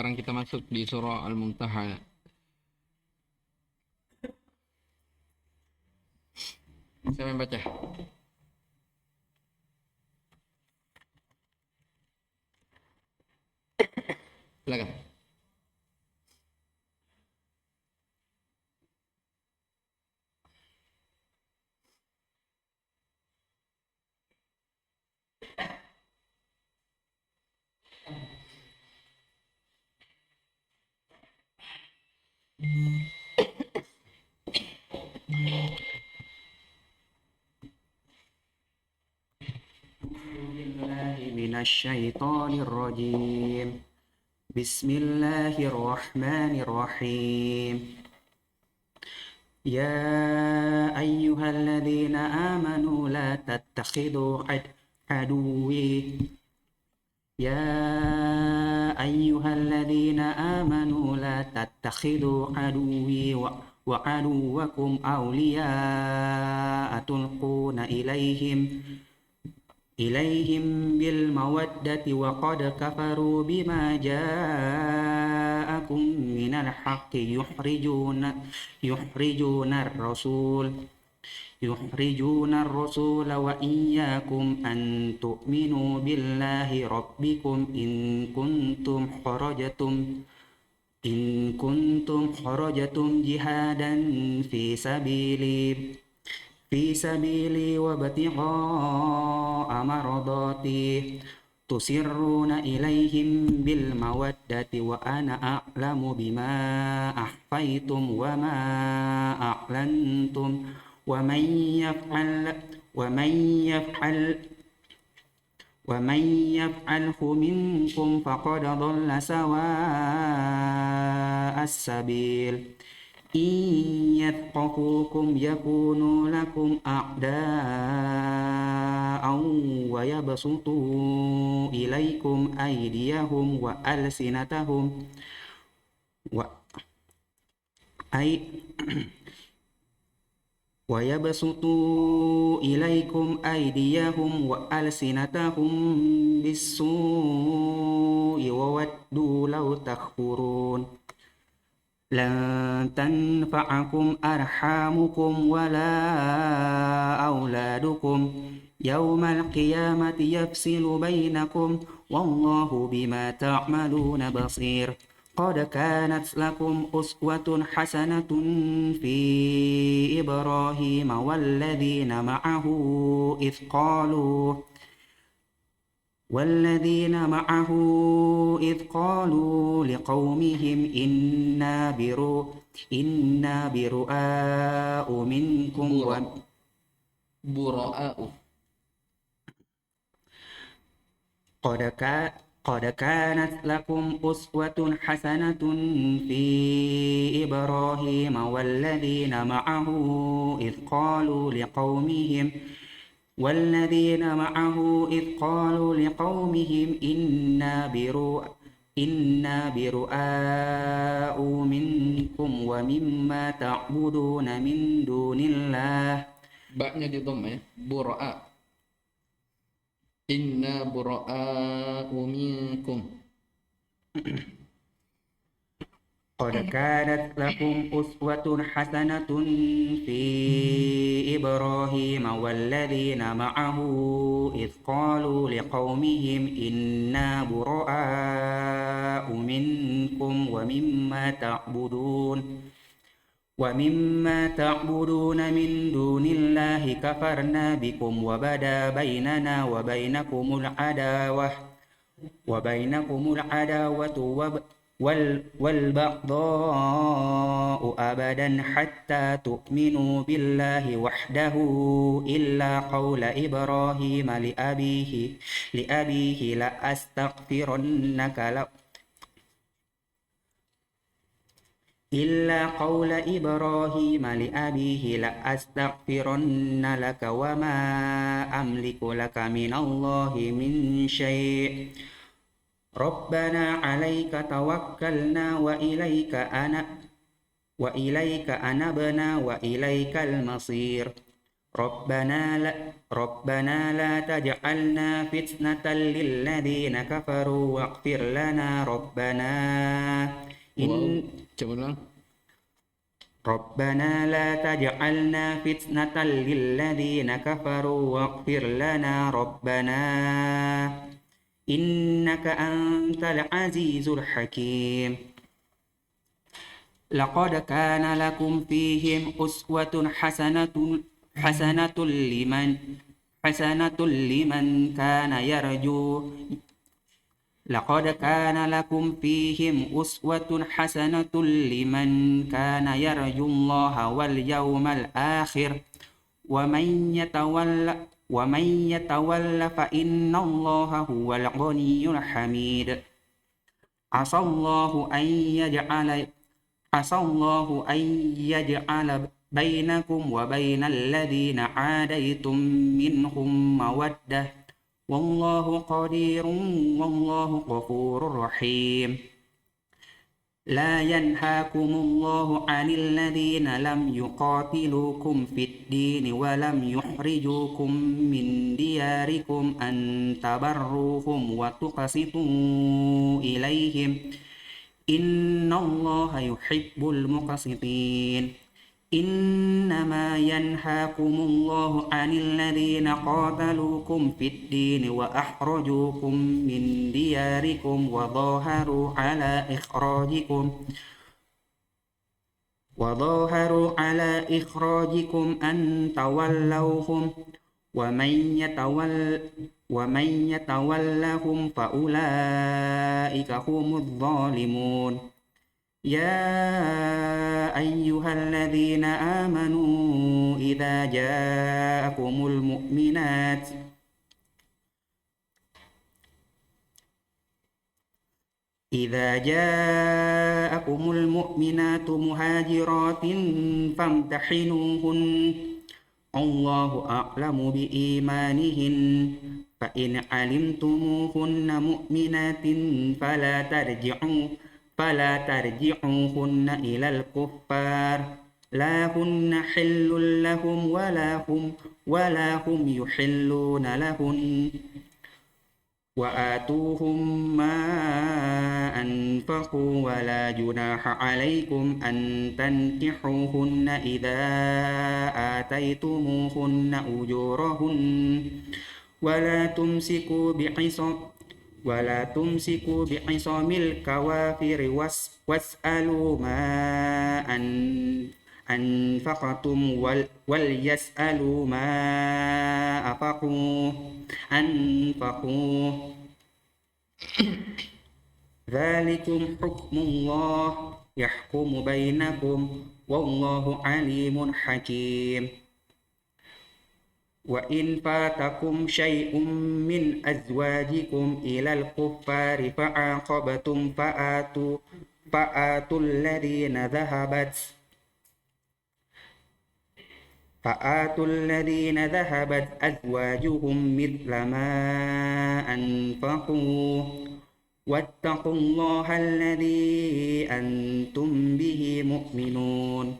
sekarang kita masuk di surah Al-Mumtahana. Siapa yang baca? Silakan. من الشيطان الرجيم بسم الله الرحمن الرحيم يا أيها الذين آمنوا لا تتخذوا عدوي يا أيها الذين آمنوا لا تتخذوا عدوي وعدوكم أولياء تلقون إليهم بالمودة وقد كفروا بما جاءكم من الحق يخرجون الرسول وإياكم أن تؤمنوا بالله ربكم إن كنتم خرجتم جهادا في سبيلي وابتغاء مرضاتي تسرون إليهم بالمودة وأنا أعلم بما أخفيتم وما أعلنتم ومن يفعله منكم فقد ضل سواء السبيل إن يثقفوكم يكونوا لكم أعداء ويبسطوا إليكم أيديهم وألسنتهم بالسوء وودوا لو تكفرون لن تنفعكم أرحامكم ولا أولادكم يوم القيامة يفصل بينكم والله بما تعملون بصير قد كانت لكم أسوة حسنة في إبراهيم والذين معه إذ قالوا لقومهم إنا براء منكم Bura'a'u. قد كانت لكم أسوة حسنة في إبراهيم والذين معه إذ قالوا لقومهم إنا براء منكم ومما تعبدون من دون الله Ba'nya di dhamma ya. Bura'a. Inna bura'a'u minkum. قد كانت لكم أسوة حسنة في إبراهيم والذين معه إذ قالوا لقومهم إنا براء منكم ومما تعبدون من دون الله كفرنا بكم وبدا بيننا وبينكم العداوة والبغضاء أبدا حتى تؤمنوا بالله وحده إلا قول إبراهيم لأبيه لأستغفرن لك وما أملك لك من الله من شيء ربنا عليك توكلنا وإليك أنبنا وإليك المصير ربنا لا تجعلنا فتنة للذين كفروا واغفر لنا ربنا إن Wow. Coba ulang. ربنا لا تجعلنا فتنة للذين كفروا واغفر لنا ربنا إنك أنت العزيز الحكيم لقد كان لكم فيهم أسوة حسنة لمن كان يرجو لقد كان لكم فيهم أسوة حسنة لمن كان يرجو الله واليوم الآخر ومن يتول فإن الله هو الغني الحميد عسى الله أن يجعل بينكم وبين الذين عاديتم منهم مودة والله قدير والله غفور رحيم لا ينهاكم الله عن الذين لم يقاتلوكم في الدين ولم يخرجوكم من دياركم أن تبروهم وتقسطوا إليهم إن الله يحب المقسطين إنما ينهاكم الله عن الذين قاتلوكم في الدين وأخرجوكم من دياركم وظاهروا على إخراجكم أن تولوهم ومن يتولهم فأولئك هم الظالمون يا أيها الذين آمنوا إذا جاءكم المؤمنات مهاجرات فامتحنوهن الله أعلم بإيمانهن فإن علمتموهن مؤمنات فلا ترجعوهن إلى الكفار لا هن حل لهم ولا هم يحلون لهن وآتوهم ما أنفقوا ولا جناح عليكم أن تنكحوهن إذا آتيتموهن أجورهن ولا تمسكوا بعصم الكوافر واسألوا ما أنفقتم وليسألوا ما أنفقوا ذلكم حكم الله يحكم بينكم والله عليم حكيم وإن فاتكم شيء من أزواجكم إلى الكفار فعاقبتم فآتوا الذين ذهبت أزواجهم مثل ما أنفقوا واتقوا الله الذي أنتم به مؤمنون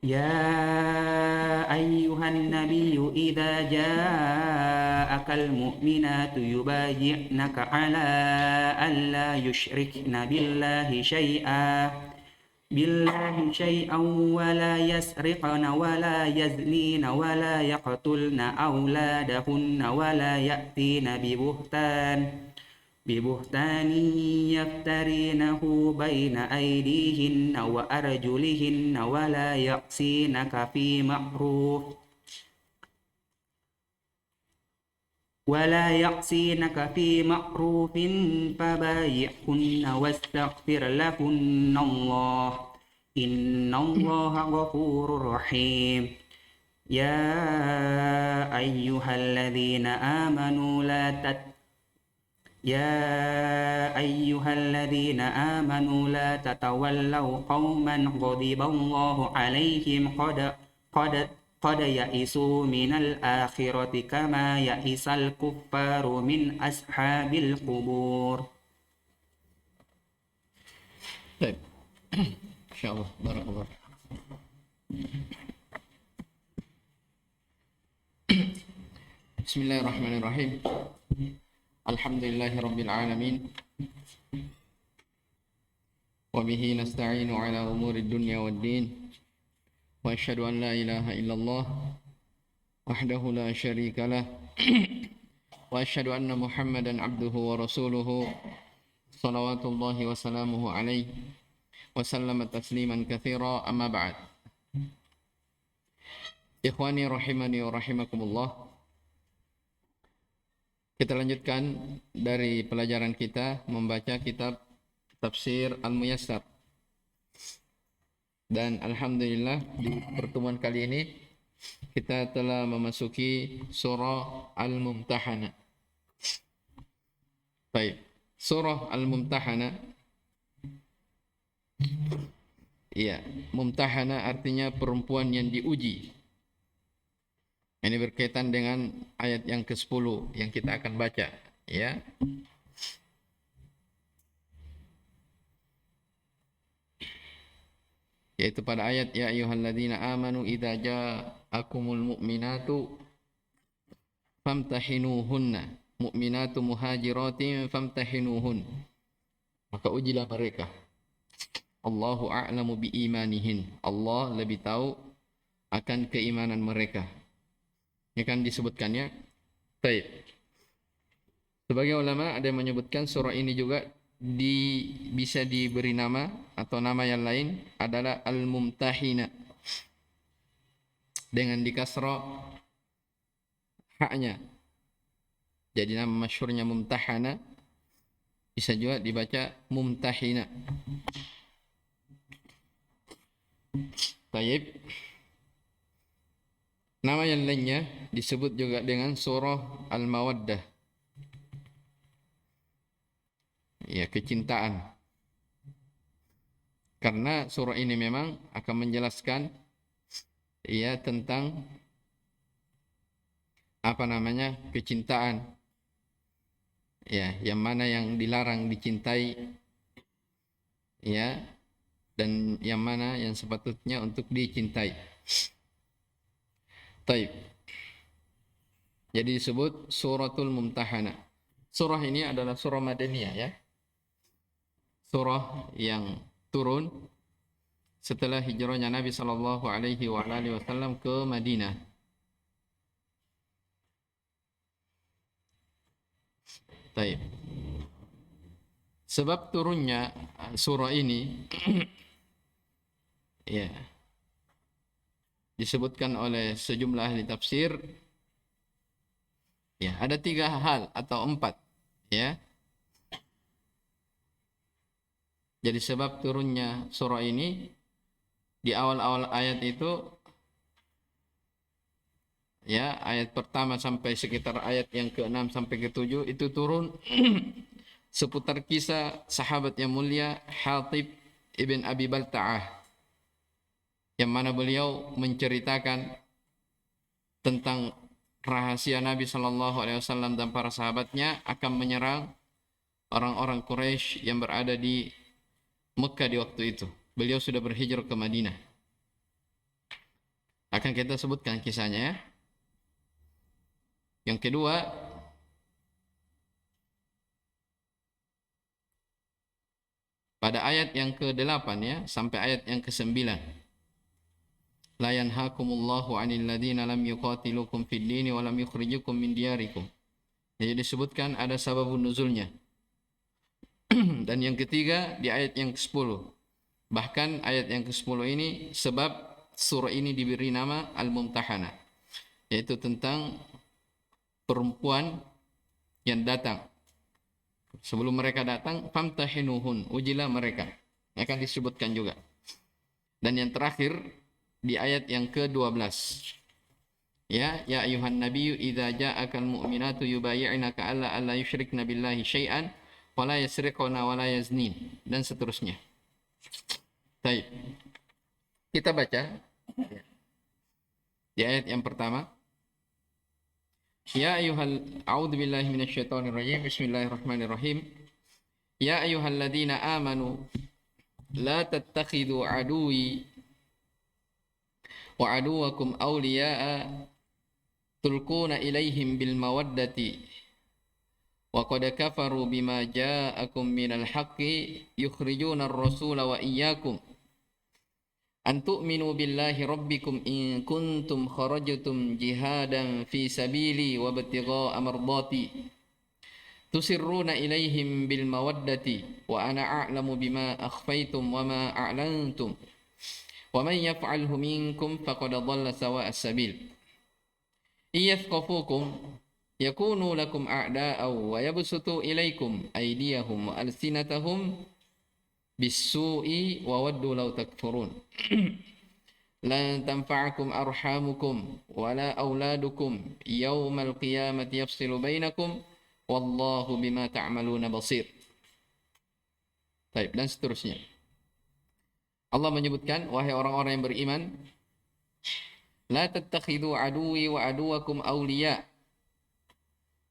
يا أيها النبي إذا جاءك المؤمنات يبايعنك على ألا يشركن بالله شيئا ولا يسرقن ولا يزنين ولا يقتلن أولادهن ولا يأتين ببهتان يفترينه بين أيديهن وأرجلهن ولا يعصينك في معروف فبايعهن واستغفر لهن الله إن الله غفور رحيم يا أيها الذين آمنوا لا تتولوا قوما غضب الله عليهم قد يئسوا من الآخرة كما يئس الكفار من أصحاب القبور Baik. Insyaallah. Barakallah. Bismillahirrahmanirrahim. Alhamdulillahirabbil alamin. Wa bihi nasta'inu ala umurid dunya waddin. Wa asyhadu an la ilaha illallah wahdahu la syarika lah. Wa asyhadu anna Muhammadan abduhu wa rasuluhu salawatullahi wa salamuhu alaihi wa sallama tasliman katsira, amma ba'd. Ikhwani rahimani wa rahimakumullah. Kita lanjutkan dari pelajaran kita membaca kitab Tafsir Al-Muyassar. Dan alhamdulillah di pertemuan kali ini kita telah memasuki surah Al-Mumtahanah. Baik, surah Al-Mumtahanah. Iya, Mumtahanah artinya perempuan yang diuji. Ini berkaitan dengan ayat yang ke-10 yang kita akan baca, ya. Yaitu pada ayat ya ayyuhalladzina amanu idza ja'akumul mu'minatu famtahinuhunna, mu'minatu muhajiratin famtahinuhun, maka ujilah mereka. Allahu a'lamu biimanihin, Allah lebih tahu akan keimanan mereka. Ini kan disebutkannya. Baik. Sebagai ulama ada yang menyebutkan surah ini juga bisa diberi nama atau nama yang lain adalah Al-Mumtahinah dengan dikasrah haknya. Jadi nama masyhurnya Mumtahana bisa juga dibaca Mumtahina. Baik. Nama yang lainnya disebut juga dengan surah Al-Mawaddah. Ya, kecintaan. Karena surah ini memang akan menjelaskan ya tentang kecintaan. Ya, yang mana yang dilarang dicintai, ya, dan yang mana yang sepatutnya untuk dicintai. Taib. Jadi disebut suratul Mumtahanah. Surah ini adalah surah Madaniyah, ya. Surah yang turun setelah hijrahnya Nabi sallallahu alaihi wasallam ke Madinah. Taib. Sebab turunnya surah ini ya disebutkan oleh sejumlah ahli tafsir, ya, ada 3 hal atau 4, ya. Jadi sebab turunnya surah ini di awal-awal ayat itu, ya, ayat pertama sampai sekitar ayat yang ke-6 sampai ke-7 itu turun seputar kisah sahabat yang mulia Hatib ibn Abi Balta'ah, yang mana beliau menceritakan tentang rahasia Nabi sallallahu alaihi wasallam dan para sahabatnya akan menyerang orang-orang Quraisy yang berada di Mekah di waktu itu. Beliau sudah berhijrah ke Madinah. Akan kita sebutkan kisahnya, ya. Yang kedua, pada ayat yang ke-8, ya, sampai ayat yang ke-9. La yanhakumullahu 'anil ladzina lam yuqatilukum fid dini wa lam yukhrijukum min diyarikum. Jadi disebutkan ada sababun nuzulnya. Dan yang ketiga di ayat yang ke-10. Bahkan ayat yang ke-10 ini sebab surah ini diberi nama Al-Mumtahanah, yaitu tentang perempuan yang datang. Sebelum mereka datang, famtahinuhun, ujilah mereka. Akan disebutkan juga. Dan yang terakhir di ayat yang ke-12. Ya ayuhan nabiyyu idza ja'akal mu'minatu yubayyi'naka alla yusyrikna billahi syai'an wala yasriquna wala yaznin, dan seterusnya. Baik. Kita baca di ayat yang pertama. Ya ayyuhal a'udzubillahi minasyaitonir rajim. Bismillahirrahmanirrahim. Ya ayyuhalladzina amanu la tattakhidhu aduwi wa aduwakum awliya'a tulquna ilaihim bil mawaddati wa qad kafaru bima ja'akum minal haqqi yukhrijuna ar-rasula wa iyyakum an tu'minu billahi rabbikum in kuntum kharajtum jihadan fi sabili wa ibtigha'a mardati tusirruna ilaihim bil mawaddati wa ana a'lamu bima akhfaytum wa ma a'lantum wa man yaf'alhu minkum faqad dhalla sawa'a as-sabil iyathqafukum yakunu lakum a'da'a wa yabsutu ilaikum aydiyahum wa alsinatahum bis-su'i wa waddu law takfurun lan tanfa'akum arhamukum wala auladukum yawmal qiyamati yafsilu bainakum wallahu bima ta'maluna basir. Baik, dan seterusnya. Allah menyebutkan, wahai orang-orang yang beriman, la tattakhidhu aduwi wa aduwakum awliya.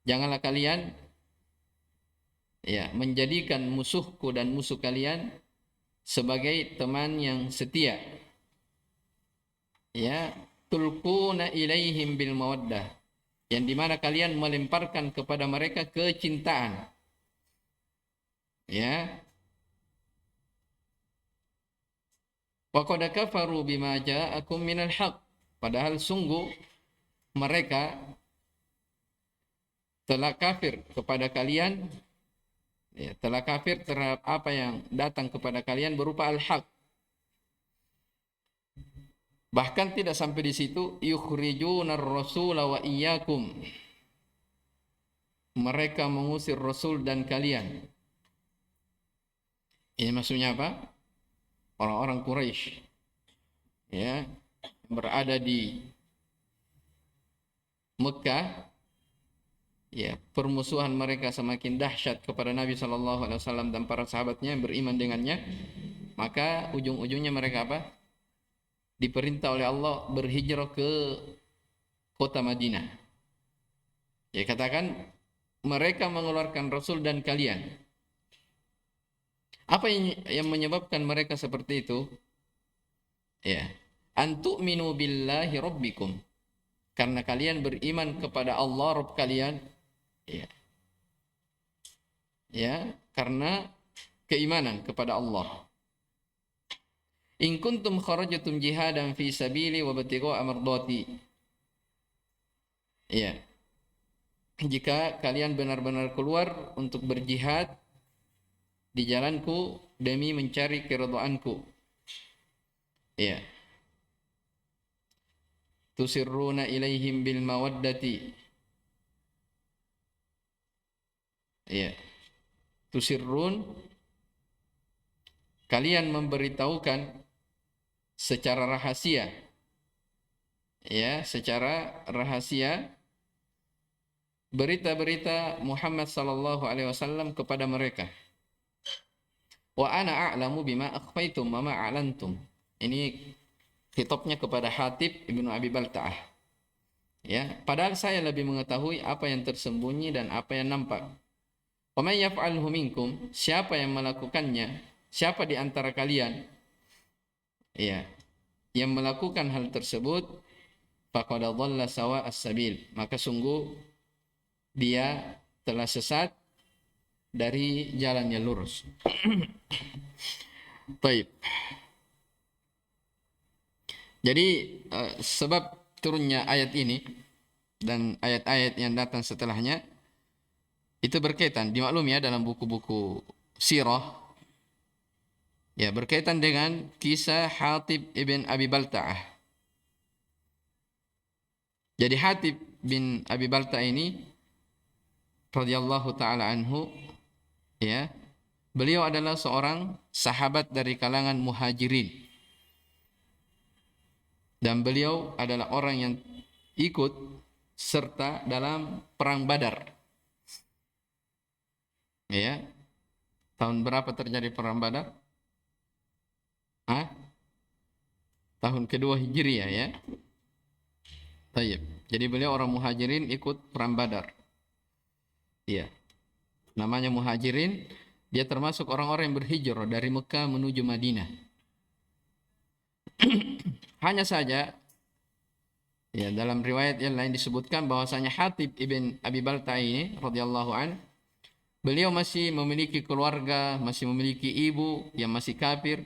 Janganlah kalian menjadikan musuhku dan musuh kalian sebagai teman yang setia. Tulquna ilaihim bil mawaddah, yang dimana kalian melemparkan kepada mereka kecintaan. Wa qad kafaru bima ja'akum minal haqq, padahal sungguh mereka telah kafir kepada kalian, telah kafir terhadap apa yang datang kepada kalian berupa al-haq. Bahkan tidak sampai di situ, yukhrijunar rasula wa iyyakum, mereka mengusir Rasul dan kalian. Ini maksudnya apa? Orang-orang Quraisy berada di Mekah, permusuhan mereka semakin dahsyat kepada Nabi SAW dan para sahabatnya yang beriman dengannya. Maka ujung-ujungnya mereka apa? Diperintah oleh Allah berhijrah ke kota Madinah. Katakan mereka mengeluarkan Rasul dan kalian. Apa yang menyebabkan mereka seperti itu? Antu'minu billahi rabbikum, karena kalian beriman kepada Allah Rabb kalian. Karena keimanan kepada Allah. In kuntum kharajtum jihadan fi sabili wa ibtigha'a mardati. Jika kalian benar-benar keluar untuk berjihad di jalanku demi mencari keridhaanku. Tusirruna ilaihim bil mawaddati. Tusirrun, kalian memberitahukan secara rahasia, secara rahasia berita-berita Muhammad sallallahu alaihi wasallam kepada mereka. Wa ana a'lamu bima akhfaytum wa ma a'lantum. Ini khitabnya kepada Hatib ibnu Abi Balta'ah. Padahal saya lebih mengetahui apa yang tersembunyi dan apa yang nampak. Wa may yaf'alhu minkum, siapa yang melakukannya, siapa di antara kalian yang melakukan hal tersebut, faqad dhalla sawa as-sabil, maka sungguh dia telah sesat dari jalannya lurus. Baik. Jadi sebab turunnya ayat ini dan ayat-ayat yang datang setelahnya itu berkaitan, dimaklumi dalam buku-buku sirah, berkaitan dengan kisah Hatib ibn Abi Balta'ah. Jadi Hatib bin Abi Balta'ah ini radhiyallahu taala anhu, beliau adalah seorang sahabat dari kalangan Muhajirin, dan beliau adalah orang yang ikut serta dalam perang Badar. Tahun berapa terjadi perang Badar? Tahun kedua Hijriah, Tayyib. Jadi beliau orang Muhajirin ikut perang Badar. Namanya Muhajirin Dia termasuk orang-orang yang berhijrah dari Mekah menuju Madinah. Hanya saja, ya, dalam riwayat yang lain disebutkan bahwasanya Hatib ibn Abi Balta'i ini radhiyallahu an, beliau masih memiliki keluarga, masih memiliki ibu yang masih kafir,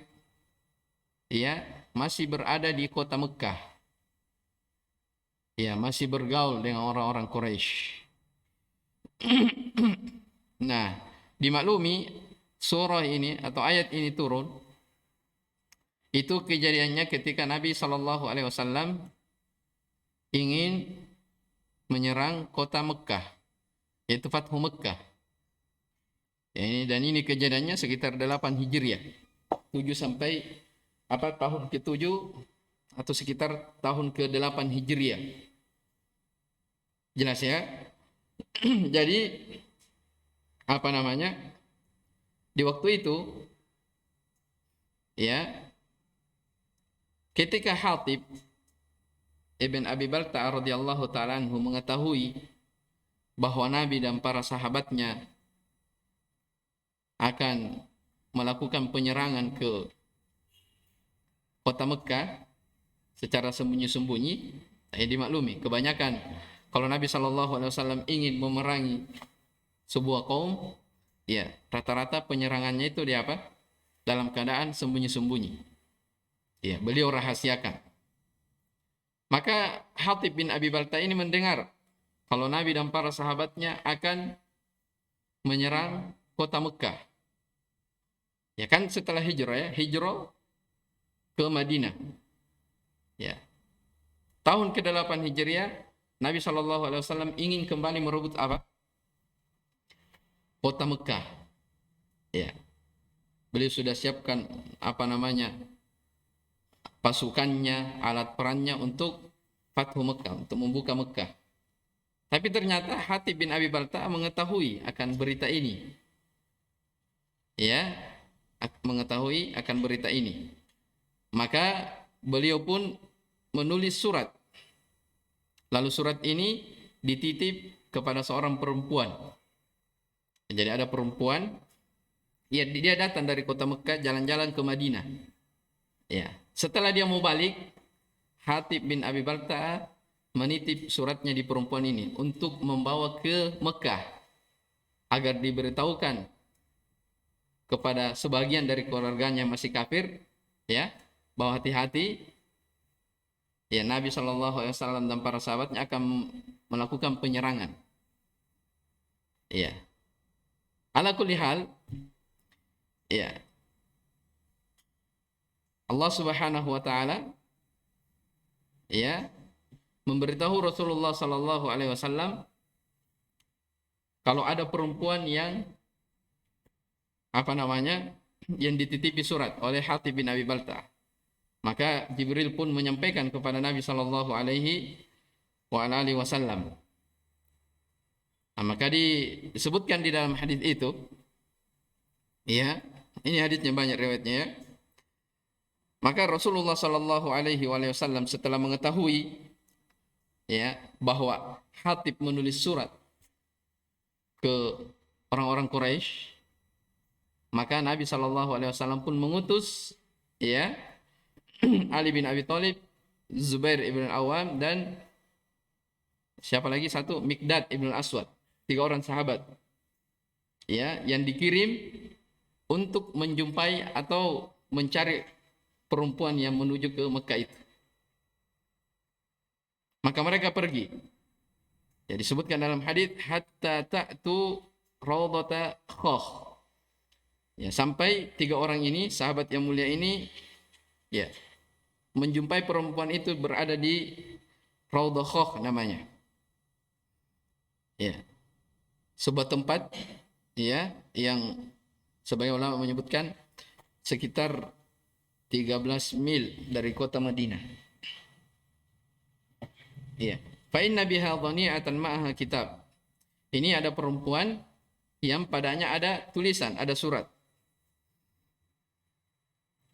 ya, masih berada di kota Mekah, ya, masih bergaul dengan orang-orang Quraisy. Nah, dimaklumi surah ini atau ayat ini turun itu kejadiannya ketika Nabi Shallallahu Alaihi Wasallam ingin menyerang kota Mekah, yaitu Fathu Mekah. Ya, dan ini kejadiannya sekitar 8 Hijriah, 7 sampai tahun ke-7 atau sekitar tahun ke-8 Hijriah. Jelas ya? Jadi di waktu itu, ya, ketika Hatib ibn Abi Balta'a radhiyallahu ta'ala anhu mengetahui bahwa Nabi dan para sahabatnya akan melakukan penyerangan ke kota Mekah secara sembunyi-sembunyi, dimaklumi kebanyakan kalau Nabi Shallallahu Alaihi Wasallam ingin memerangi sebuah kaum, ya, rata-rata penyerangannya itu dalam keadaan sembunyi-sembunyi, ya, beliau rahasiakan. Maka Hatib bin Abi Balta'a ini mendengar kalau Nabi dan para sahabatnya akan menyerang kota Mekah. Ya kan, setelah hijrah ke Madinah. Ya. Tahun ke-8 Hijriah, Nabi SAW ingin kembali merebut kota Mekah. Ya. Beliau sudah siapkan pasukannya, alat perannya untuk Fathu Mekah, untuk membuka Mekah. Tapi ternyata Hatib bin Abi Balta'a mengetahui akan berita ini. Ya, mengetahui akan berita ini. Maka beliau pun menulis surat. Lalu surat ini dititip kepada seorang perempuan. Jadi ada perempuan, ya, dia datang dari kota Mekah jalan-jalan ke Madinah. Ya, setelah dia mau balik, Hatib bin Abi Balta'a menitip suratnya di perempuan ini untuk membawa ke Mekah agar diberitahukan kepada sebagian dari keluarganya masih kafir, ya, bahwa hati-hati, ya, Nabi Shallallahu Alaihi Wasallam dan para sahabatnya akan melakukan penyerangan. Ya, ala kulli hal, ya, Allah Subhanahu Wa Taala, ya, memberitahu Rasulullah Shallallahu Alaihi Wasallam kalau ada perempuan yang yang dititipi surat oleh Hatib bin Abi Balta'a. Maka Jibril pun menyampaikan kepada Nabi Shallallahu Alaihi Wasallam. Nah, maka disebutkan di dalam hadis itu, ya, ini hadisnya banyak riwayatnya, ya. Maka Rasulullah Shallallahu Alaihi Wasallam setelah mengetahui, ya, bahwa Hatib menulis surat ke orang-orang Quraisy, maka Nabi Shallallahu Alaihi Wasallam pun mengutus, ya, Ali bin Abi Thalib, Zubair ibn Awam, dan siapa lagi satu, Mikdad ibn Aswad, 3 orang sahabat, ya, yang dikirim untuk menjumpai atau mencari perempuan yang menuju ke Mekah itu. Maka mereka pergi. Ya, disebutkan dalam hadis hatta ta'tu raudata Khokh. Ya, sampai 3 orang ini, sahabat yang mulia ini, ya, menjumpai perempuan itu berada di Raudhah Khokh namanya. Ya. Sebuah tempat, ya, yang sebagian ulama menyebutkan sekitar 13 mil dari kota Madinah. Ya. Fa inna biha dhani'atan ma'aha kitab. Ini ada perempuan yang padanya ada tulisan, ada surat.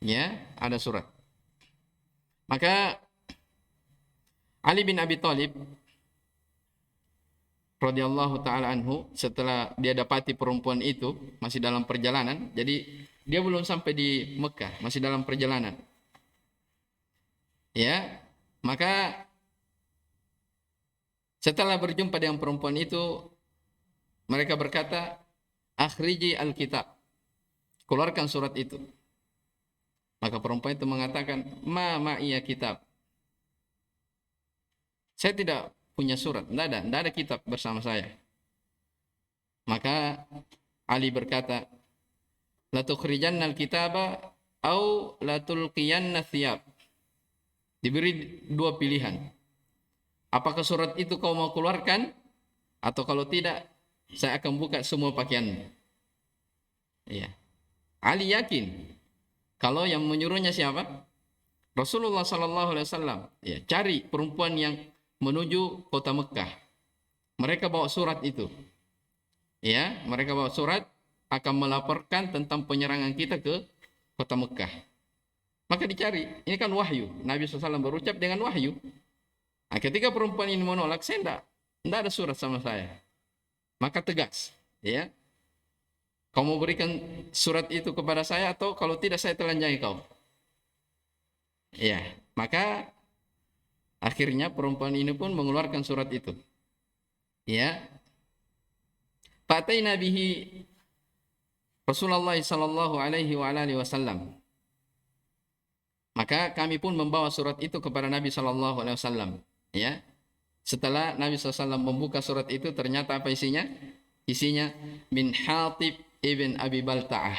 Ya, ada surat. Maka Ali bin Abi Thalib radhiyallahu taala anhu, setelah dia dapati perempuan itu masih dalam perjalanan, jadi dia belum sampai di Mekah, masih dalam perjalanan. Ya, maka setelah berjumpa dengan perempuan itu, mereka berkata, "Akhriji alkitab." Keluarkan surat itu. Maka perempuan itu mengatakan, "Ma iya kitab." Saya tidak punya surat, tidak ada kitab bersama saya. Maka Ali berkata, "La tukhrijanna alkitaba au la tulqiyanna thiyab." Diberi dua pilihan. Apakah surat itu kau mau keluarkan, atau kalau tidak, saya akan buka semua pakaianmu. Ya. Ali yakin kalau yang menyuruhnya siapa? Rasulullah Sallallahu Alaihi Wasallam. Ya, cari perempuan yang menuju kota Mekah. Mereka bawa surat itu. Ya, mereka bawa surat akan melaporkan tentang penyerangan kita ke kota Mekah. Maka dicari. Ini kan wahyu. Nabi SAW berucap dengan wahyu. Nah, ketika perempuan ini menolak, saya tidak ada surat sama saya. Maka tegas. Ya, kau mau berikan surat itu kepada saya, atau kalau tidak saya telanjangi kau. Ya, maka akhirnya perempuan ini pun mengeluarkan surat itu. Ya. Fataina bihi Rasulullah sallallahu alaihi wasallam. Maka kami pun membawa surat itu kepada Nabi sallallahu alaihi wasallam. Ya. Setelah Nabi SAW membuka surat itu, ternyata apa isinya? Isinya min Hatib ibn Abi Balta'ah.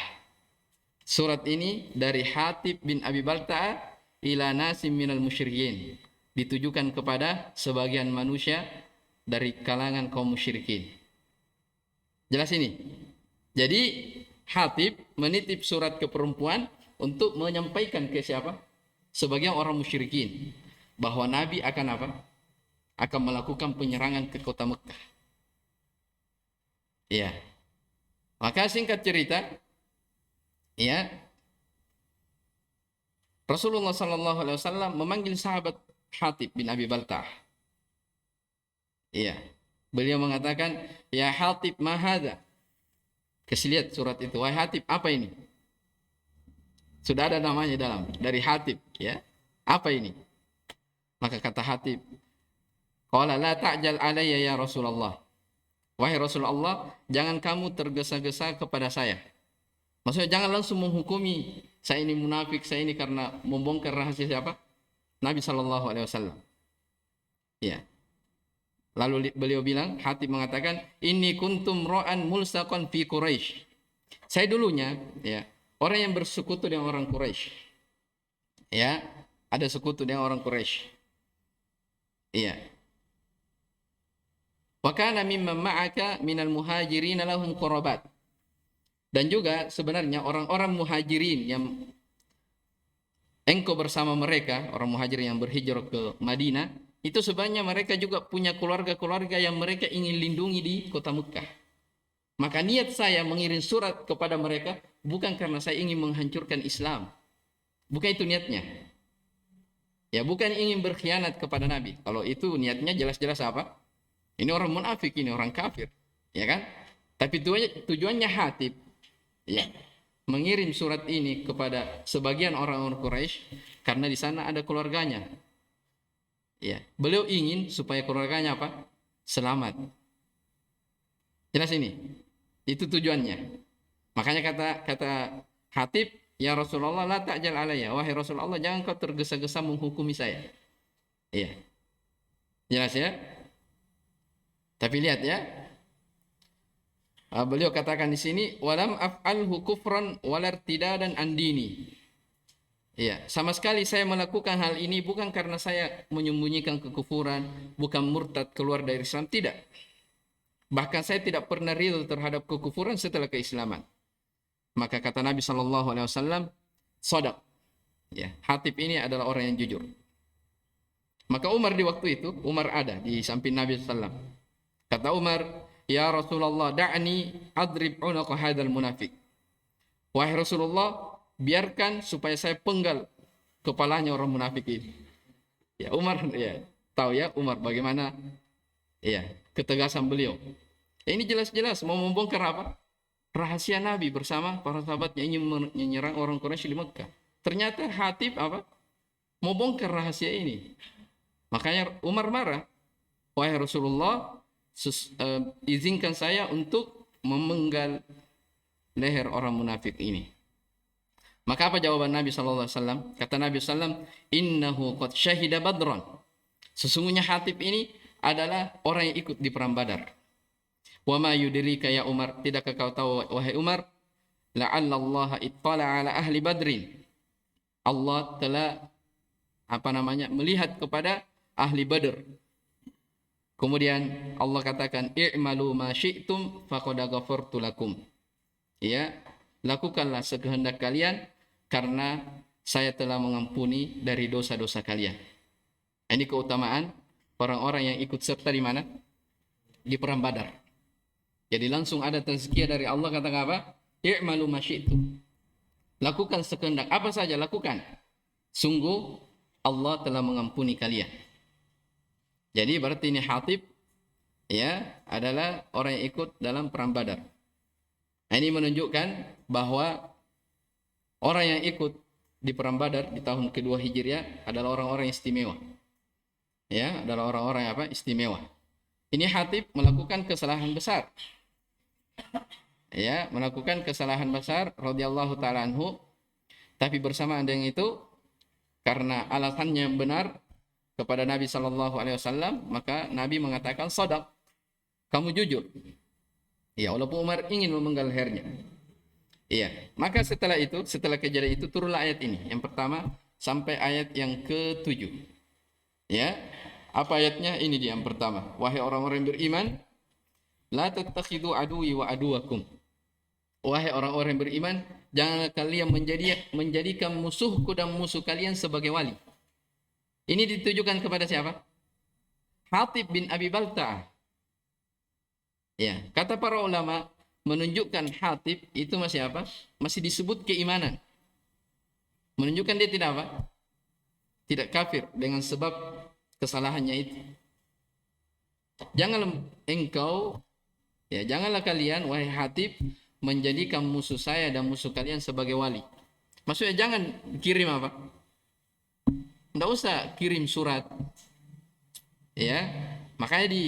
Surat ini dari Hatib bin Abi Balta'ah ila nasim minal musyrikin. Ditujukan kepada sebagian manusia dari kalangan kaum musyrikin. Jelas ini? Jadi Hatib menitip surat ke perempuan untuk menyampaikan ke siapa? Sebagian orang musyrikin. Bahwa Nabi akan apa? Akan melakukan penyerangan ke kota Mekah. Ya. Maka singkat cerita, ya, Rasulullah Sallallahu Alaihi Wasallam memanggil sahabat Hatib bin Abi Balta'ah. Iya. Beliau mengatakan, "Ya Hatib, ma hadza?" Kasih lihat surat itu. Wahai Hatib, apa ini? Sudah ada namanya dalam, dari Hatib, ya. Apa ini? Maka kata Hatib, "Qala la ta'jal alayya ya Rasulullah." Wahai Rasulullah, jangan kamu tergesa-gesa kepada saya. Maksudnya jangan langsung menghukumi saya ini munafik, saya ini karena membongkar rahasia siapa? Nabi Sallallahu Alaihi Wasallam. Ya. Lalu beliau bilang, Hatib mengatakan, "Inni kuntum ra'an mulsaqan fi Quraisy." Saya dulunya, ya, orang yang bersekutu dengan orang Quraisy. Ya, ada sekutu dengan orang Quraisy. Iya. Wa kana mimman ma'aka minal muhajirin lahum qurabat. Dan juga sebenarnya orang-orang muhajirin yang engkau bersama mereka, orang muhajirin yang berhijrah ke Madinah, itu sebenarnya mereka juga punya keluarga-keluarga yang mereka ingin lindungi di kota Mekah. Maka niat saya mengirim surat kepada mereka bukan karena saya ingin menghancurkan Islam. Bukan itu niatnya. Ya, bukan ingin berkhianat kepada Nabi. Kalau itu niatnya jelas-jelas apa? Ini orang munafik, ini orang kafir. Ya kan? Tapi tujuannya Hatib, ya, mengirim surat ini kepada sebagian orang-orang Quraisy karena di sana ada keluarganya. Ya, beliau ingin supaya keluarganya apa? Selamat. Jelas ini. Itu tujuannya. Makanya kata Hatib, "Ya Rasulullah, la ta'jal alayya." Wahai Rasulullah, jangan kau tergesa-gesa menghukumi saya. Iya. Jelas ya? Tapi lihat ya. Beliau katakan di sini, "Walam af'alhu kufran walartidadan an dini." Ya, sama sekali saya melakukan hal ini bukan karena saya menyembunyikan kekufuran, bukan murtad keluar dari Islam, tidak. Bahkan saya tidak pernah ridho terhadap kekufuran setelah keislaman. Maka kata Nabi Shallallahu Alaihi Wasallam, "Shadaq." Ya, Hatib ini adalah orang yang jujur. Maka Umar di waktu itu, Umar ada di samping Nabi SAW. Kata Umar, "Ya Rasulullah, da'ni adrib unaqa hadzal munafik." Wahai Rasulullah, biarkan supaya saya penggal kepalanya orang munafik ini. Ya, Umar, ya, tahu ya Umar bagaimana? Ya, ketegasan beliau. Ini jelas-jelas mau membongkar apa? Rahasia Nabi bersama para sahabatnya ingin menyerang orang Quraisy di Mekah. Ternyata Hatib apa? Mau bongkar rahasia ini. Makanya Umar marah. Wahai Rasulullah, izinkan saya untuk memenggal leher orang munafik ini. Maka apa jawaban Nabi SAW? Kata Nabi SAW, innahu qad syahida badran. Sesungguhnya Hatib ini adalah orang yang ikut di perang Badar. Wa ma yudrika ya Umar, tidakkah kau tahu wahai Umar, la'alla Allah ittala ala ahli Badrin. Allah telah melihat kepada ahli Badr. Kemudian Allah katakan, i'malu ma syi'tum faqad ghafartu lakum. Ya, lakukanlah sekehendak kalian karena saya telah mengampuni dari dosa-dosa kalian. Ini keutamaan orang-orang yang ikut serta di mana? Di perang Badar. Jadi langsung ada tazkiyah dari Allah, kata apa? I'malu ma syi'tum. Lakukan sekehendak apa saja, lakukan. Sungguh Allah telah mengampuni kalian. Jadi berarti ini Hatib ya adalah orang yang ikut dalam perang Badar. Nah, ini menunjukkan bahwa orang yang ikut di perang Badar di tahun kedua Hijriah adalah orang-orang yang istimewa. Ya, adalah orang-orang yang istimewa. Ini Hatib melakukan kesalahan besar. Ya, melakukan kesalahan besar radhiyallahu taala anhu. Tapi bersamaan dengan itu, karena alasannya benar kepada Nabi sallallahu alaihi wasallam, maka Nabi mengatakan shadaq. Kamu jujur. Ya, walaupun Umar ingin memenggal lehernya. Iya, maka setelah kejadian itu turunlah ayat ini. Yang pertama sampai ayat yang ke-7. Ya. Apa ayatnya? Ini dia yang pertama. Wahai orang-orang yang beriman, la tattakhidhu aduwi wa aduwakum. Wahai orang-orang yang beriman, janganlah kalian menjadikan musuhku dan musuh kalian sebagai wali. Ini ditujukan kepada siapa? Hatib bin Abi Balta'ah. Ya, kata para ulama menunjukkan Hatib itu masih apa? Masih disebut keimanan. Menunjukkan dia tidak apa? Tidak kafir dengan sebab kesalahannya itu. Janganlah kalian wahai Hatib menjadikan musuh saya dan musuh kalian sebagai wali. Maksudnya jangan kirim apa? Tidak usah kirim surat. Ya, makanya di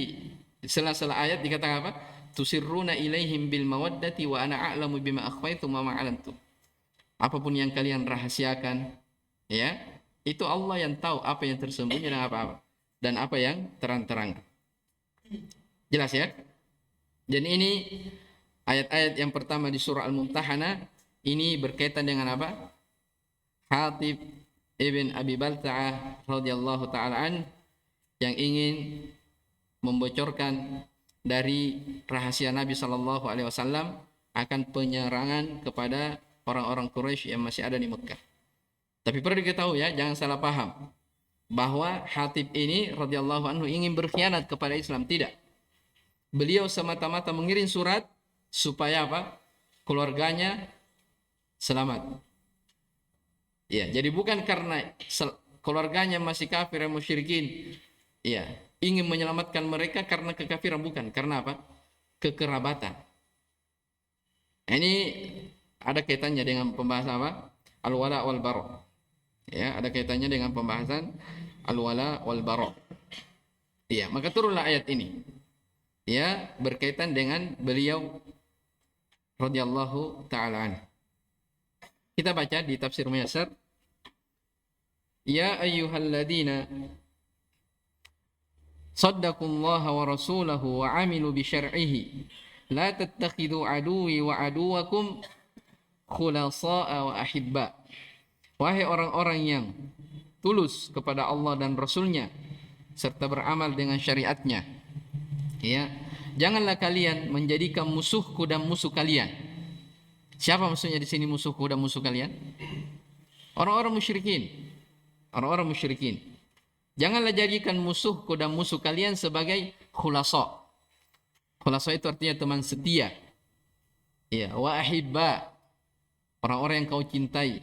sela-sela ayat dikatakan apa? Tusirruna ilaihim bil mawaddati wa ana a'lamu bima akhfaytum wa ma a'lantum. Apapun yang kalian rahasiakan, ya, itu Allah yang tahu apa yang tersembunyi dan apa yang terang-terang. Jelas ya? Dan ini ayat-ayat yang pertama di surah Al-Mumtahanah ini berkaitan dengan apa? Hatib ibn Abi Balta'ah radhiyallahu taala an yang ingin membocorkan dari rahasia Nabi sallallahu alaihi wasallam akan penyerangan kepada orang-orang Quraisy yang masih ada di Mekah. Tapi perlu diketahui ya, jangan salah paham bahwa Hatib ini radhiyallahu anhu ingin berkhianat kepada Islam, tidak. Beliau semata-mata mengirim surat supaya apa? Keluarganya selamat. Ya, jadi bukan karena keluarganya masih kafir dan musyrikin. Ya, ingin menyelamatkan mereka karena kekafiran, bukan. Karena apa? Kekerabatan. Ini ada kaitannya dengan pembahasan apa? Al-wala wal bara. Ya, ada kaitannya dengan pembahasan al-wala wal bara. Ya, maka turunlah ayat ini. Ya, berkaitan dengan beliau radhiyallahu taala anhu. Kita baca di tafsir Muyassar. Ya ayyuhalladzina saddaqullaha wa rasulahu wa amilu bi syar'ihi la tattakhidhu aduwi wa aduwakum khulasa'a wa ahibba. Wahai orang-orang yang tulus kepada Allah dan Rasulnya serta beramal dengan syariatnya, ya, janganlah kalian menjadikan musuhku dan musuh kalian. Siapa maksudnya di sini musuhku dan musuh kalian? Orang-orang musyrikin. Orang-orang musyrikin. Janganlah jadikan musuhku dan musuh kalian sebagai khulasa. Khulasa itu artinya teman setia. Ya, wa ahibba. Orang-orang yang kau cintai.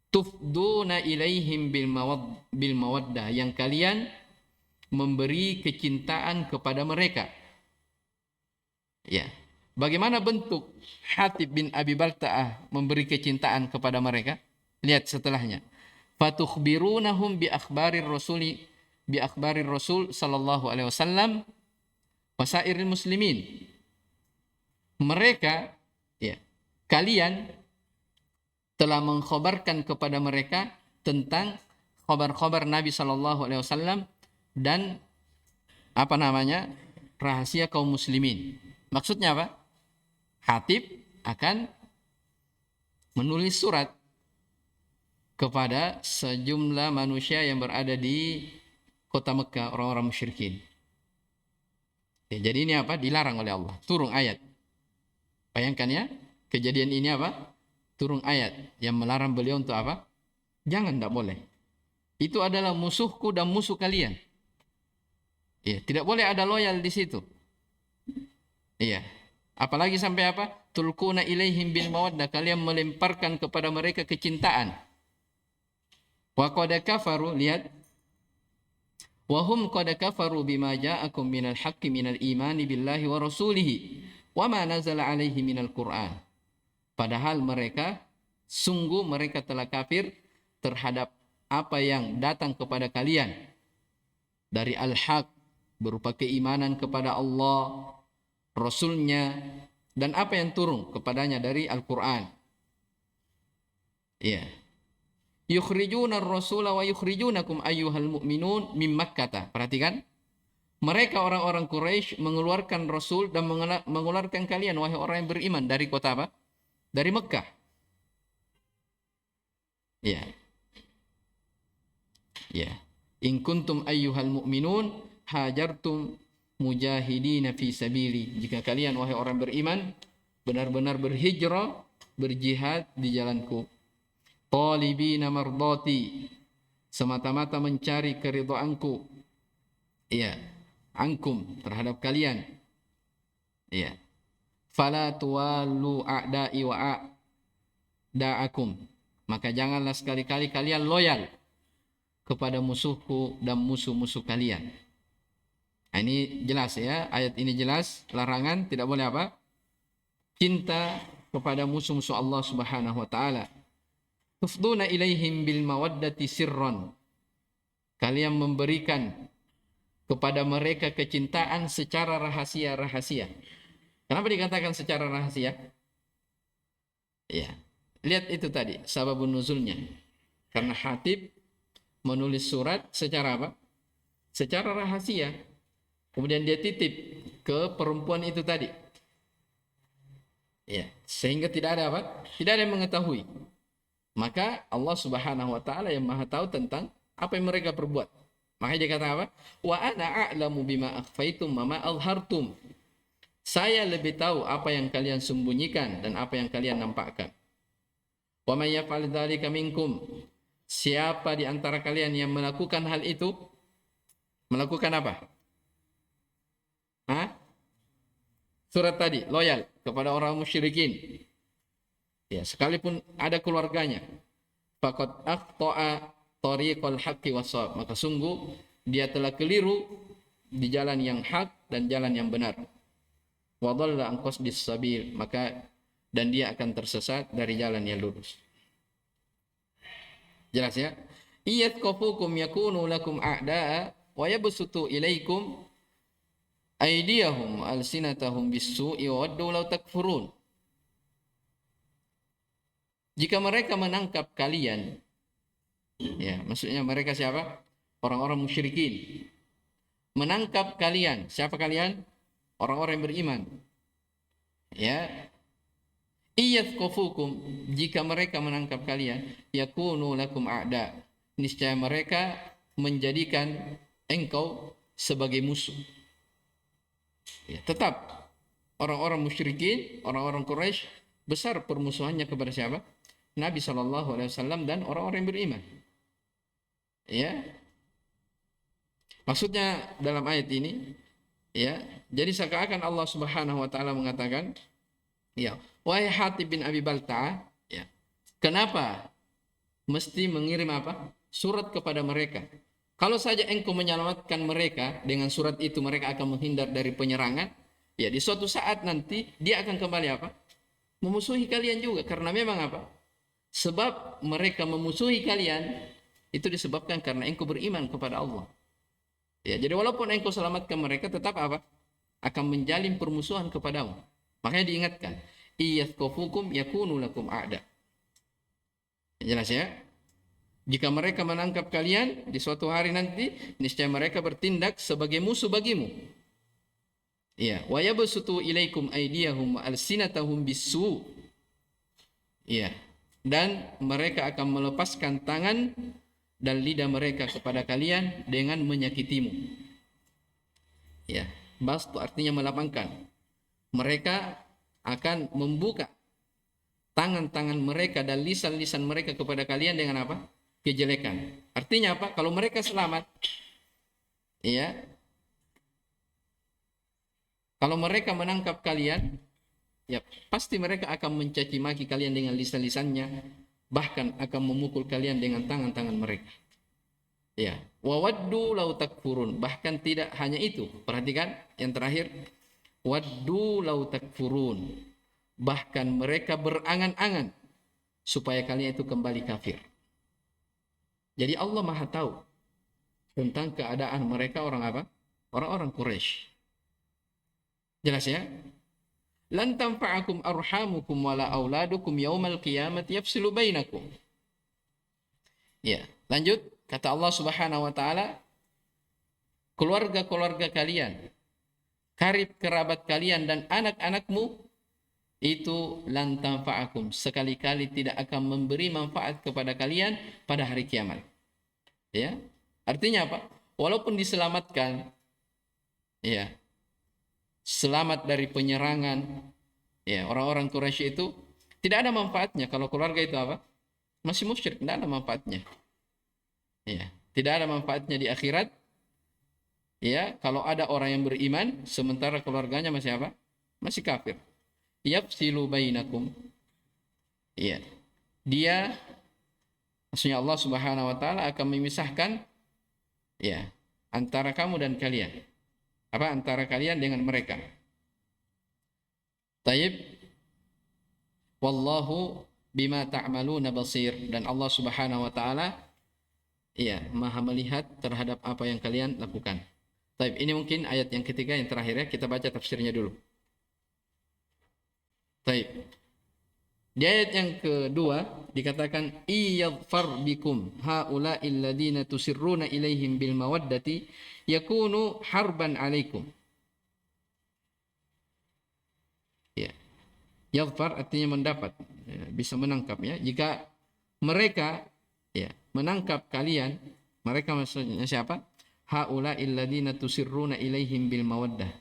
Tufduna ilaihim bil mawaddah, yang kalian memberi kecintaan kepada mereka. Ya. Bagaimana bentuk Hatib bin Abi Balta'ah memberi kecintaan kepada mereka? Lihat setelahnya. Fatukhbirunahum bi akhbarir Rasul sallallahu alaihi wasallam wasairil muslimin. Mereka, ya, kalian telah mengkhabarkan kepada mereka tentang khabar-khabar Nabi sallallahu alaihi wasallam dan rahasia kaum muslimin. Maksudnya apa? Hatib akan menulis surat kepada sejumlah manusia yang berada di kota Mekah, orang-orang musyrikin. Ya, jadi ini apa? Dilarang oleh Allah. Turun ayat. Bayangkan ya, kejadian ini apa? Turun ayat yang melarang beliau untuk apa? Jangan, tidak boleh. Itu adalah musuhku dan musuh kalian. Ya, tidak boleh ada loyal di situ. Iya. Apalagi sampai apa? Tulquna ilaihim bil mawaddah, kalian melemparkan kepada mereka kecintaan. Wa qad kafaru, lihat. Wa hum qad kafaru bima ja'akum minal haqqi minal imani billahi wa rasulihi wa ma nazala alaihi minal Qur'an. Padahal sungguh mereka telah kafir terhadap apa yang datang kepada kalian dari al-haq, berupa keimanan kepada Allah, Rasulnya, dan apa yang turun kepadanya dari Al-Quran. Ya. Yukhrijuna ar-rasula wa yukhrijunakum ayyuhal mu'minun min Makkah. Perhatikan. Mereka orang-orang Quraisy mengeluarkan Rasul dan mengeluarkan kalian, wahai orang yang beriman, dari kota apa? Dari Mekah. Ya. Ya. In kuntum ayyuhal mu'minun hajartum mujahidina fi sabili. Jika kalian, wahai orang beriman, benar-benar berhijrah, berjihad di jalanku. Talibina mardati, semata-mata mencari keridhaanku. Iya, ankum, terhadap kalian. Iya. Fala tuwallu a'da'i wa a'da'akum. Maka janganlah sekali-kali kalian loyal kepada musuhku dan musuh-musuh kalian. Nah, ini jelas ya, ayat ini jelas, larangan, tidak boleh apa? Cinta kepada musuh-musuh Allah Subhanahu wa taala. Tufduna ilaihim bil mawaddati sirron. Kalian memberikan kepada mereka kecintaan secara rahasia-rahasia. Kenapa dikatakan secara rahasia? Ya, lihat itu tadi sababun nuzulnya. Karena Hatib menulis surat secara apa? Secara rahasia. Kemudian dia titip ke perempuan itu tadi. Ya, sehingga tidak ada apa? Tidak ada yang mengetahui. Maka Allah Subhanahu wa taala yang Maha tahu tentang apa yang mereka perbuat. Makanya dia kata apa? Wa ana a'lamu bima akhfaitum wa ma azhartum. Saya lebih tahu apa yang kalian sembunyikan dan apa yang kalian nampakkan. Wa may yaf'al dzalika minkum. Siapa di antara kalian yang melakukan hal itu? Melakukan apa? Surat tadi, loyal kepada orang musyrikin. Ya, sekalipun ada keluarganya. Faqad aqta'a tariqal haqqi was-shawab. Maka sungguh dia telah keliru di jalan yang hak dan jalan yang benar. Wa dhalla an qasdis sabil. Maka dan dia akan tersesat dari jalan yang lurus. Jelas ya? Iyatqafukum yakunu lakum a'da'a wa yabsutu ilaikum aydiyahum alsinatahum bis-su'i wa waddu law takfurun. Jika mereka menangkap kalian, ya, maksudnya mereka siapa? Orang-orang musyrikin. Menangkap kalian, siapa kalian? Orang-orang yang beriman. Ya. Iyatqafukum, jika mereka menangkap kalian, yakunu lakum a'da. Niscaya mereka menjadikan engkau sebagai musuh. Ya, tetap orang-orang musyrikin, orang-orang Quraisy besar permusuhannya kepada siapa? Nabi SAW dan orang-orang yang beriman. Ya. Maksudnya dalam ayat ini, ya, jadi seakan-akan Allah Subhanahu wa taala mengatakan, ya, wahai Hatib bin Abi Balta'ah, ya, kenapa mesti mengirim apa? Surat kepada mereka. Kalau saja engkau menyelamatkan mereka dengan surat itu, mereka akan menghindar dari penyerangan. Ya, di suatu saat nanti dia akan kembali apa? Memusuhi kalian juga, karena memang apa? Sebab mereka memusuhi kalian itu disebabkan karena engkau beriman kepada Allah. Ya, jadi walaupun engkau selamatkan mereka, tetap apa? Akan menjalin permusuhan kepadamu. Makanya diingatkan, iyathqafukum yakunu lakum a'da. Jelas ya? Jika mereka menangkap kalian di suatu hari nanti, niscaya mereka bertindak sebagai musuh bagimu. Ya, wa yabsutu ilaikum aydiyahum wa alsinatahum bisu. Ya. Dan mereka akan melepaskan tangan dan lidah mereka kepada kalian dengan menyakitimu. Ya, bastu artinya melapangkan. Mereka akan membuka tangan-tangan mereka dan lisan-lisan mereka kepada kalian dengan apa? Kejelekan. Artinya apa? Kalau mereka selamat, ya. Kalau mereka menangkap kalian, ya pasti mereka akan mencaci maki kalian dengan lisan-lisannya, bahkan akan memukul kalian dengan tangan-tangan mereka. Ya, wawaddu lau takfurun. Bahkan tidak hanya itu. Perhatikan yang terakhir, waddu lau takfurun. Bahkan mereka berangan-angan supaya kalian itu kembali kafir. Jadi Allah Maha tahu tentang keadaan mereka orang apa? Orang-orang Quraisy. Jelas ya? Lan tanfa'akum arhamukum wala auladukum yaumal qiyamati yafsilu bainakum. Ya, lanjut kata Allah Subhanahu wa taala, keluarga-keluarga kalian, karib kerabat kalian dan anak-anakmu itu lan tanfa'akum, sekali-kali tidak akan memberi manfaat kepada kalian pada hari kiamat. Ya. Artinya apa? Walaupun diselamatkan, ya, selamat dari penyerangan, ya, orang-orang Quraisy itu tidak ada manfaatnya kalau keluarga itu apa? Masih musyrik, tidak ada manfaatnya. Ya, tidak ada manfaatnya di akhirat. Ya, kalau ada orang yang beriman sementara keluarganya masih apa? Masih kafir. Yafsilu bainakum. Ya. Dia, maksudnya Allah Subhanahu wa taala akan memisahkan, ya, antara kamu dan kalian. Apa? Antara kalian dengan mereka. Taib. Wallahu bima ta'maluna basir. Dan Allah Subhanahu wa taala, ya, Maha melihat terhadap apa yang kalian lakukan. Taib, ini mungkin ayat yang ketiga yang terakhir ya, kita baca tafsirnya dulu. Taib. Di ayat yang kedua dikatakan iyaghfar bikum haula'il ladina tusirruna ilaihim bil mawaddati yakunu harban alaikum. Ya. Yaghfar artinya mendapat, ya, bisa menangkap ya. Jika mereka, ya, menangkap kalian, mereka maksudnya siapa? Haula'il ladina tusirruna ilaihim bil mawaddah.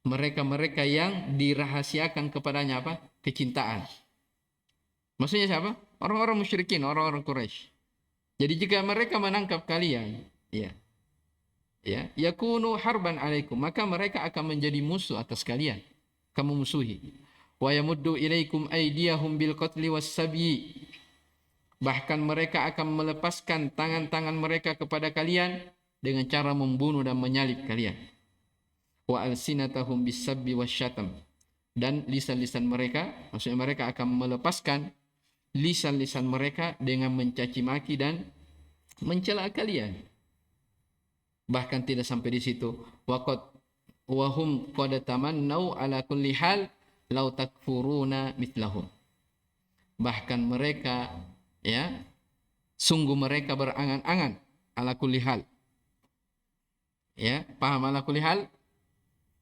Mereka-mereka yang dirahasiakan kepadanya apa? Kecintaan. Maksudnya siapa? Orang-orang musyrikin, orang-orang Quraisy. Jadi jika mereka menangkap kalian, ya, ya, yakunu harban alaikum, maka mereka akan menjadi musuh atas kalian, kamu musuhi. Wa yamuddu ilaikum aydiyahum bil qatli was sabyi. Bahkan mereka akan melepaskan tangan-tangan mereka kepada kalian dengan cara membunuh dan menyalib kalian. Wa alsinatahum bis sabbi wasyatam. Dan lisan-lisan mereka, maksudnya mereka akan melepaskan lisan-lisan mereka dengan mencaci maki dan mencela kalian. Bahkan tidak sampai di situ. Wahum qad tamannau ala kulli hal law takfuruna mithlahum. Bahkan mereka, ya, sungguh mereka berangan-angan ala kulli hal. Ya, paham ala kulli hal?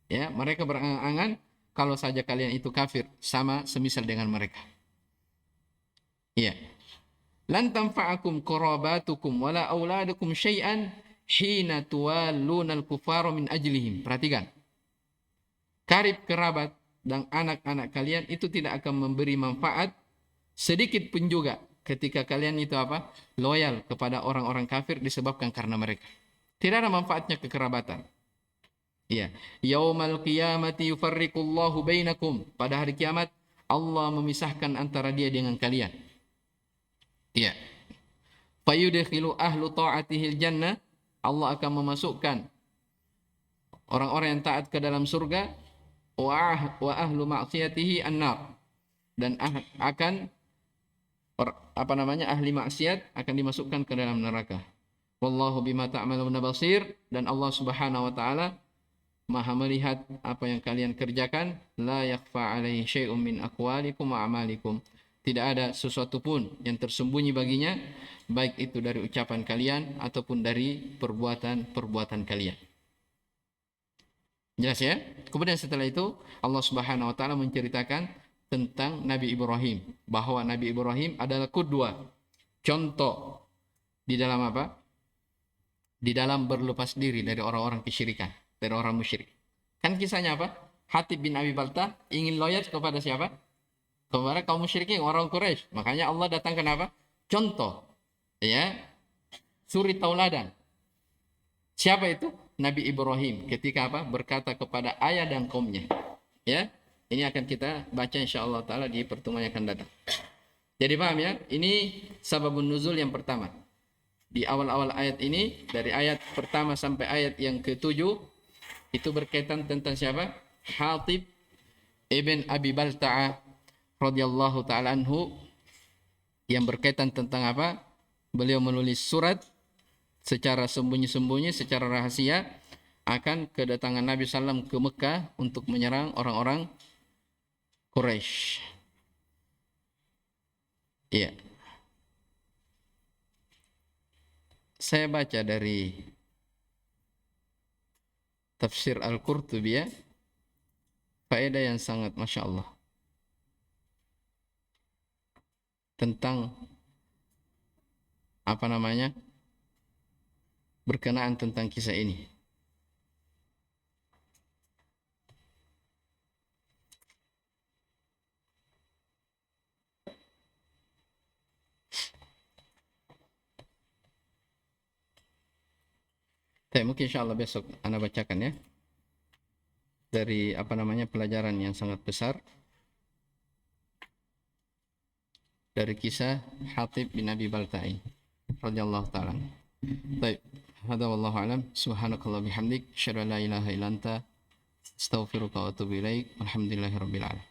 Ya, mereka berangan-angan kalau saja kalian itu kafir, sama semisal dengan mereka. Ya. Lan tanfa'akum qarabatukum wala auladukum syai'an hina tuwalluna al-kuffara min ajlihim. Perhatikan. Karib kerabat dan anak-anak kalian itu tidak akan memberi manfaat sedikit pun juga ketika kalian itu apa? Loyal kepada orang-orang kafir disebabkan karena mereka. Tidak ada manfaatnya kekerabatan. Ya. Yaumal qiyamati yufarriqullahu bainakum. Pada hari kiamat Allah memisahkan antara dia dengan kalian. Ya. Fayudkhilu ahlu ta'atihil jannah Allah akan memasukkan orang-orang yang taat ke dalam surga, wa ahlu ma'siyatihi an-nar, dan akan ahli maksiat akan dimasukkan ke dalam neraka. Wallahu bima ta'maluna basir, dan Allah Subhanahu wa taala Maha melihat apa yang kalian kerjakan. La yakhfa 'alaihi syai'un min aqwalikum wa a'malikum. Tidak ada sesuatu pun yang tersembunyi baginya, baik itu dari ucapan kalian ataupun dari perbuatan-perbuatan kalian. Jelas ya? Kemudian setelah itu Allah Subhanahu wa taala menceritakan tentang Nabi Ibrahim, bahwa Nabi Ibrahim adalah qudwah, contoh di dalam apa? Di dalam berlepas diri dari orang-orang kesyirikan, dari orang musyrik. Kan kisahnya apa? Hatib bin Abi Baltah ingin loyal kepada siapa? Kepada kaum musyrikin, orang Quraisy. Makanya Allah datangkan apa? Contoh, ya, suri tauladan. Siapa itu? Nabi Ibrahim ketika apa? Berkata kepada ayah dan kaumnya. Ya, ini akan kita baca insyaallah taala di pertemuan yang akan datang. Jadi paham ya? Ini sababun nuzul yang pertama. Di awal-awal ayat ini, dari ayat pertama sampai ayat yang ke-7, itu berkaitan tentang siapa? Hatib ibn Abi Balta'ah radhiyallahu ta'ala anhu, yang berkaitan tentang apa? Beliau menulis surat secara sembunyi-sembunyi, secara rahasia, akan kedatangan Nabi SAW ke Mekah untuk menyerang orang-orang Quraisy. Iya. Saya baca dari tafsir Al-Qurtubi ya, faedah yang sangat Masya Allah tentang apa namanya, berkenaan tentang kisah ini. Tapi mungkin insya Allah besok Anda bacakan ya, dari apa namanya, pelajaran yang sangat besar dari kisah Hatib bin Abi Balta'i radhiyallahu ta'ala. Baik, hada wallahu alam. Subhanakallah bihamdik, asyhadu an la ilaha illa anta, astaghfiruka wa atubu ilaik. Alhamdulillahirabbil alamin.